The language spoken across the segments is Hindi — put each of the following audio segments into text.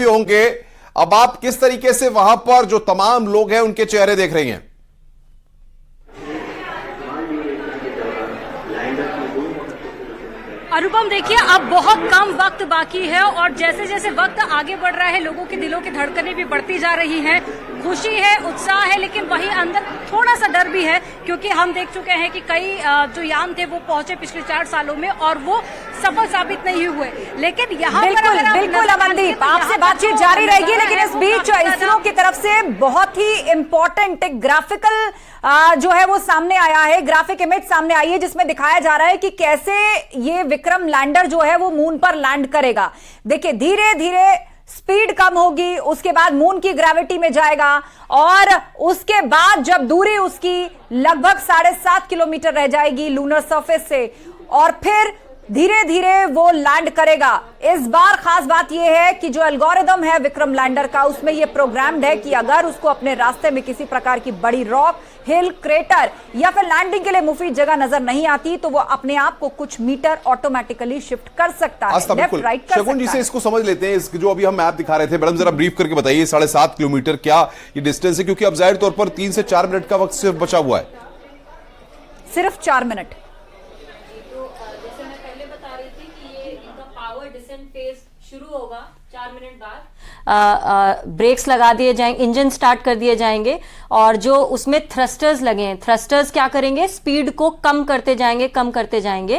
होंगे। अब आप किस तरीके से वहां पर जो तमाम लोग हैं उनके चेहरे देख रही हैं? अनुपम, देखिए अब बहुत कम वक्त बाकी है और जैसे जैसे वक्त आगे बढ़ रहा है लोगों के दिलों की धड़कनें भी बढ़ती जा रही हैं। खुशी है, उत्साह है, लेकिन वहीं अंदर थोड़ा सा डर भी है, क्योंकि हम देख चुके हैं कि कई जो यान थे वो पहुंचे पिछले 4 सालों में और वो सफल साबित नहीं हुए। लेकिन यहाँ बिल्कुल अमनदीप, आपसे बातचीत जारी रहेगी, लेकिन इस बीच इसरो की तरफ से बहुत ही इंपॉर्टेंट एक ग्राफिकल जो है वो सामने आया है, ग्राफिक इमेज सामने आई है, जिसमें दिखाया जा रहा है कि कैसे ये विक्रम लैंडर जो है वो मून पर लैंड करेगा। देखिए धीरे धीरे स्पीड कम होगी, उसके बाद मून की ग्रेविटी में जाएगा और उसके बाद जब दूरी उसकी लगभग 7.5 किलोमीटर रह जाएगी लूनर सरफेस से, और फिर धीरे धीरे वो लैंड करेगा। इस बार खास बात यह है कि जो एल्गोरिदम है विक्रम लैंडर का, उसमें यह प्रोग्राम्ड है कि अगर उसको अपने रास्ते में किसी प्रकार की बड़ी रॉक, हिल, क्रेटर या फिर लैंडिंग के लिए मुफीद जगह नजर नहीं आती तो वो अपने आप को कुछ मीटर ऑटोमेटिकली शिफ्ट कर सकता है, लेफ्ट राइट कर सकता है। शगुन जी से इसको समझ लेते हैं, जो अभी हम मैप दिखा रहे थे, मैडम जरा ब्रीफ करके बताइए 7.5 किलोमीटर क्या ये डिस्टेंस है, क्योंकि अब जाहिर तौर पर 3 से 4 मिनट का वक्त सिर्फ बचा हुआ है। सिर्फ 4 मिनट। शुरू होगा 4 मिनट बाद, ब्रेक्स लगा दिए जाएंगे, इंजन स्टार्ट कर दिए जाएंगे और जो उसमें थ्रस्टर्स लगे हैं, थ्रस्टर्स क्या करेंगे, स्पीड को कम करते जाएंगे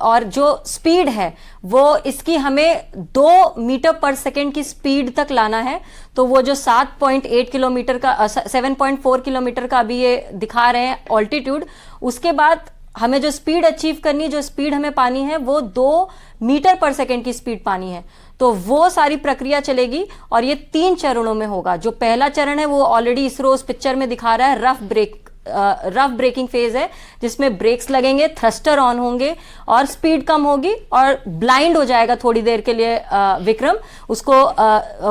और जो स्पीड है वो इसकी हमें 2 मीटर पर सेकेंड की स्पीड तक लाना है। तो वो जो 7.8 किलोमीटर का 7.4 किलोमीटर का अभी ये दिखा रहे हैं ऑल्टीट्यूड, उसके बाद हमें जो स्पीड अचीव करनी, जो स्पीड हमें पानी है वो 2 मीटर पर सेकेंड की स्पीड पानी है। तो वो सारी प्रक्रिया चलेगी और ये 3 चरणों में होगा। जो पहला चरण है वो ऑलरेडी इसरो उस पिक्चर में दिखा रहा है, रफ ब्रेकिंग फेज है, जिसमें ब्रेक्स लगेंगे, थ्रस्टर ऑन होंगे और स्पीड कम होगी और ब्लाइंड हो जाएगा थोड़ी देर के लिए विक्रम। उसको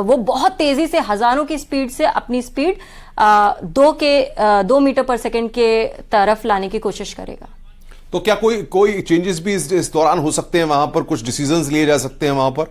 वो बहुत तेजी से हजारों की स्पीड से अपनी स्पीड 2 मीटर पर सेकेंड के तरफ लाने की कोशिश करेगा। तो क्या कोई चेंजेस भी इस दौरान हो सकते हैं वहां पर, कुछ डिसीजंस लिए जा सकते हैं वहां पर?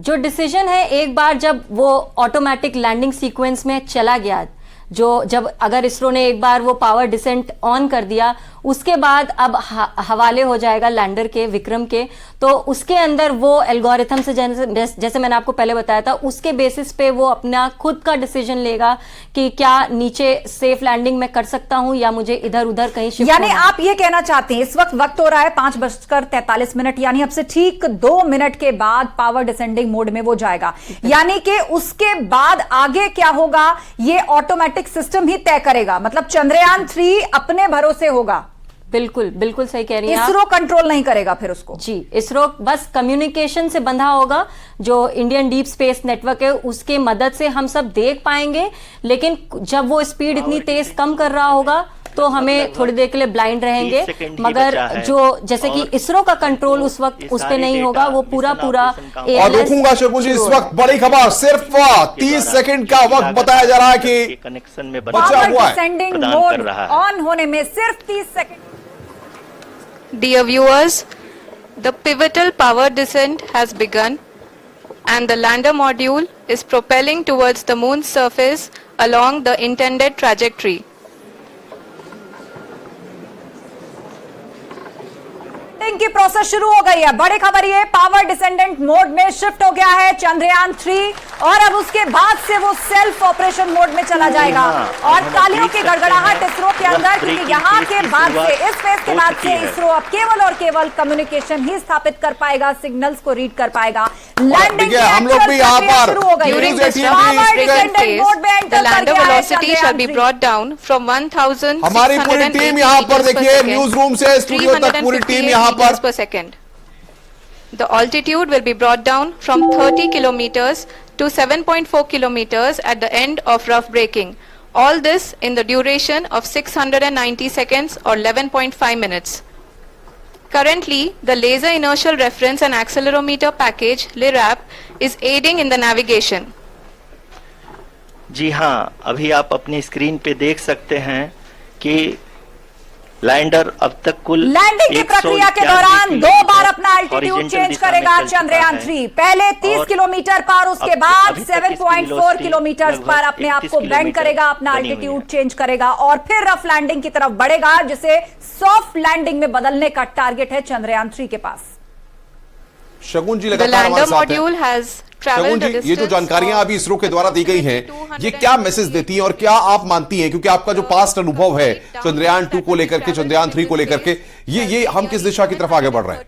जो डिसीजन है, एक बार जब वो ऑटोमेटिक लैंडिंग सीक्वेंस में चला गया, जब अगर इसरो ने एक बार वो पावर डिसेंट ऑन कर दिया, उसके बाद अब हवाले हो जाएगा लैंडर के, विक्रम के। तो उसके अंदर वो एल्गोरिथम से जैसे मैंने आपको पहले बताया था, उसके बेसिस पे वो अपना खुद का डिसीजन लेगा कि क्या नीचे सेफ लैंडिंग में कर सकता हूं या मुझे इधर उधर कहीं शिफ्ट। यानी आप ये कहना चाहते हैं इस वक्त हो रहा है 5:43, यानी अब से ठीक 2 मिनट के बाद पावर डिसेंडिंग मोड में वो जाएगा, यानी कि उसके बाद आगे क्या होगा ये ऑटोमेटिक सिस्टम ही तय करेगा। मतलब चंद्रयान 3 अपने भरोसे होगा। बिल्कुल सही कह रही हैं। इसरो कंट्रोल नहीं करेगा फिर उसको। जी, इसरो बस कम्युनिकेशन से बंधा होगा, जो इंडियन डीप स्पेस नेटवर्क है उसके मदद से हम सब देख पाएंगे, लेकिन जब वो स्पीड इतनी तेज कम कर रहा होगा तो हमें थोड़ी देर के लिए ब्लाइंड रहेंगे। मगर जो जैसे कि इसरो का कंट्रोल उस वक्त उस पर नहीं होगा, वो पूरा और रुकूंगा शगुन जी, इस वक्त बड़ी खबर, सिर्फ 30 सेकंड का वक्त बताया जा रहा है कि कनेक्शन में बचा हुआ है, सेंडिंग मोड ऑन होने में सिर्फ 30 second. Dear viewers, the pivotal power descent has begun and the lander module is propelling towards the moon's surface along the intended trajectory. की प्रोसेस शुरू हो गई है। बड़ी खबर ये, पावर डिसेंडेंट मोड में शिफ्ट हो गया है चंद्रयान 3 और अब उसके बाद से वो सेल्फ ऑपरेशन मोड में चला जाएगा। और तालियों की गड़गड़ाहट इसरो के अंदर, क्योंकि यहाँ के बाद से, इस फेज के बाद से इसरो अब केवल और केवल कम्युनिकेशन ही स्थापित कर पाएगा, सिग्नल्स को रीड कर पाएगा। लैंडिंग हम लोग भी यहाँ पर शुरू हो गई। The lander velocity shall be brought down from 1,000 हमारी पूरी टीम यहाँ पर, देखिए न्यूज रूम से स्टूडियो तक पूरी टीम यहाँ पर। per second. The altitude will be brought down from 30 kilometers to 7.4 kilometers at the end of rough braking. All this in the duration of 690 seconds or 11.5 minutes. Currently, the Laser Inertial Reference and Accelerometer package (LIRAP) is aiding in the navigation. जी हाँ, अभी आप अपनी स्क्रीन पे देख सकते हैं कि लैंडर अब तक कुल लैंडिंग की प्रक्रिया के दौरान 2 बार अपना एल्टीट्यूड हॉरिजॉन्टल चेंज दिशा में करेगा चल चुका चंद्रयान है। 3। पहले 30 और किलोमीटर पर, उसके अब बाद अभी तक इसकी 7.4 velocity किलोमीटर पर लगभग अपने आप 31 को बैंक किलोमीटर करेगा, अपना बनी हुई एल्टीट्यूड है। चेंज करेगा और फिर रफ लैंडिंग की तरफ बढ़ेगा, जिसे सॉफ्ट लैंडिंग में बदलने का टारगेट है चंद्रयान 3 के पास। शगुन जी The लगातार lander हमारे साथ module हैं। has शगुन traveled a जी, ये जो distance जानकारियां of अभी इसरो के द्वारा दी गई हैं, ये क्या मैसेज देती हैं और क्या आप मानती हैं, क्योंकि आपका जो पास्ट अनुभव है चंद्रयान 2 को लेकर के, चंद्रयान 3 को लेकर के, ये हम किस दिशा की तरफ आगे बढ़ रहे हैं?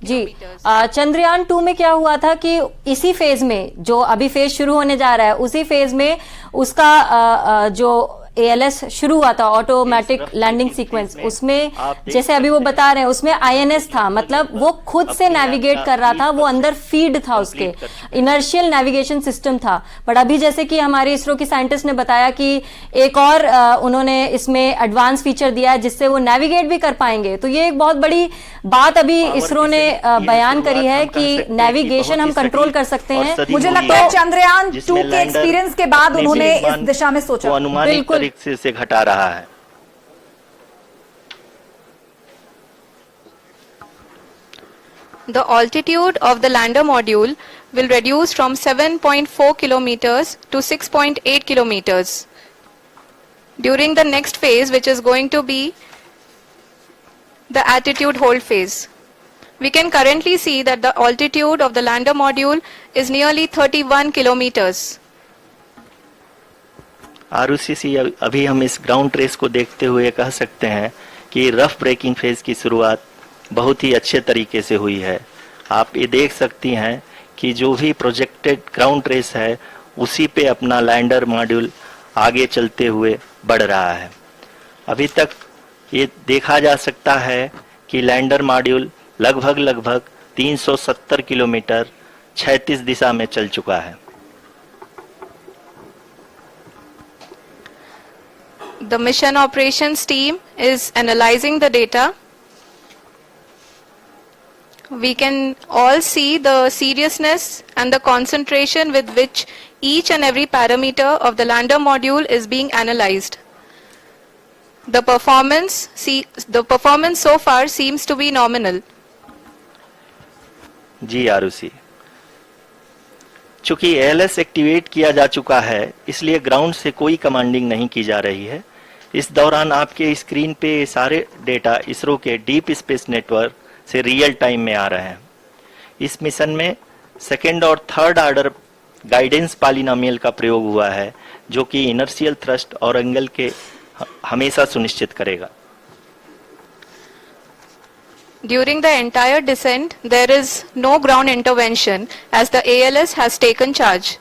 जी, चंद्रयान 2 में क्या हुआ था कि इसी फेज में, जो अभी फेज शुरू होने जा रहा है, उसी फेज में उसका जो ALS शुरू हुआ था, ऑटोमेटिक लैंडिंग सीक्वेंस, उसमें जैसे अभी वो बता रहे हैं, उसमें INS था, मतलब वो खुद से नेविगेट कर रहा था, वो अंदर फीड था, उसके इनर्शियल नेविगेशन सिस्टम था। बट अभी जैसे कि हमारे इसरो की साइंटिस्ट ने बताया कि एक और उन्होंने इसमें एडवांस फीचर दिया है जिससे वो नेविगेट भी कर पाएंगे। तो ये एक बहुत बड़ी बात अभी इसरो ने बयान करी है कि नेविगेशन हम कंट्रोल कर सकते हैं। मुझे लगता है चंद्रयान 2 के एक्सपीरियंस के बाद उन्होंने इस दिशा में सोचा। अनुमानित तरीके से घटा रहा है। The altitude of the lander module will reduce from 7.4 kilometers to 6.8 kilometers. During the next phase, which is going to be the attitude hold phase. We can currently see that the altitude of the lander module is nearly 31 kilometers. ROCC अभी हम इस ग्राउंड ट्रेस को देखते हुए कह सकते हैं कि रफ ब्रेकिंग फेज की शुरुआत बहुत ही अच्छे तरीके से हुई है। आप ये देख सकती हैं कि जो भी प्रोजेक्टेड ग्राउंड ट्रेस है उसी पे अपना लैंडर मॉड्यूल आगे चलते हुए बढ़ रहा है। अभी तक ये देखा जा सकता है कि लैंडर मॉड्यूल लगभग 370 किलोमीटर क्षैतिज दिशा में चल चुका है। The mission operations team is analyzing the data. We can all see the seriousness and the concentration with which each and every parameter of the lander module is being analyzed. The performance so far seems to be nominal. जी आरुषि, चूंकि ALS एक्टिवेट किया जा चुका है इसलिए ग्राउंड से कोई कमांडिंग नहीं की जा रही है। इस दौरान आपके स्क्रीन पे सारे डेटा इसरो के डीप स्पेस नेटवर्क से रियल टाइम में आ रहे हैं। इस मिशन में सेकेंड और थर्ड ऑर्डर गाइडेंस पॉलिनोमियल का प्रयोग हुआ है जो कि इनर्शियल थ्रस्ट और एंगल के हमेशा सुनिश्चित करेगा। During the entire descent, there is no ground intervention as the ALS has taken charge.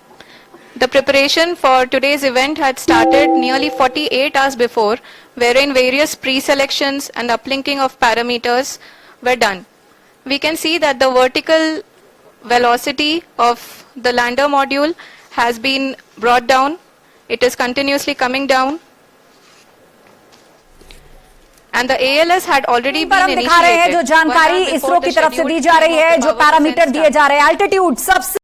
The preparation for today's event had started nearly 48 hours before, wherein various pre-selections and uplinking of parameters were done. We can see that the vertical velocity of the lander module has been brought down. It is continuously coming down. And the ALS had already been initiated. दिखा रहे हैं जो जानकारी इसरो की तरफ से दी जा रही है, जो पैरामीटर दिए जा रहे हैं, एल्टीट्यूड सबसे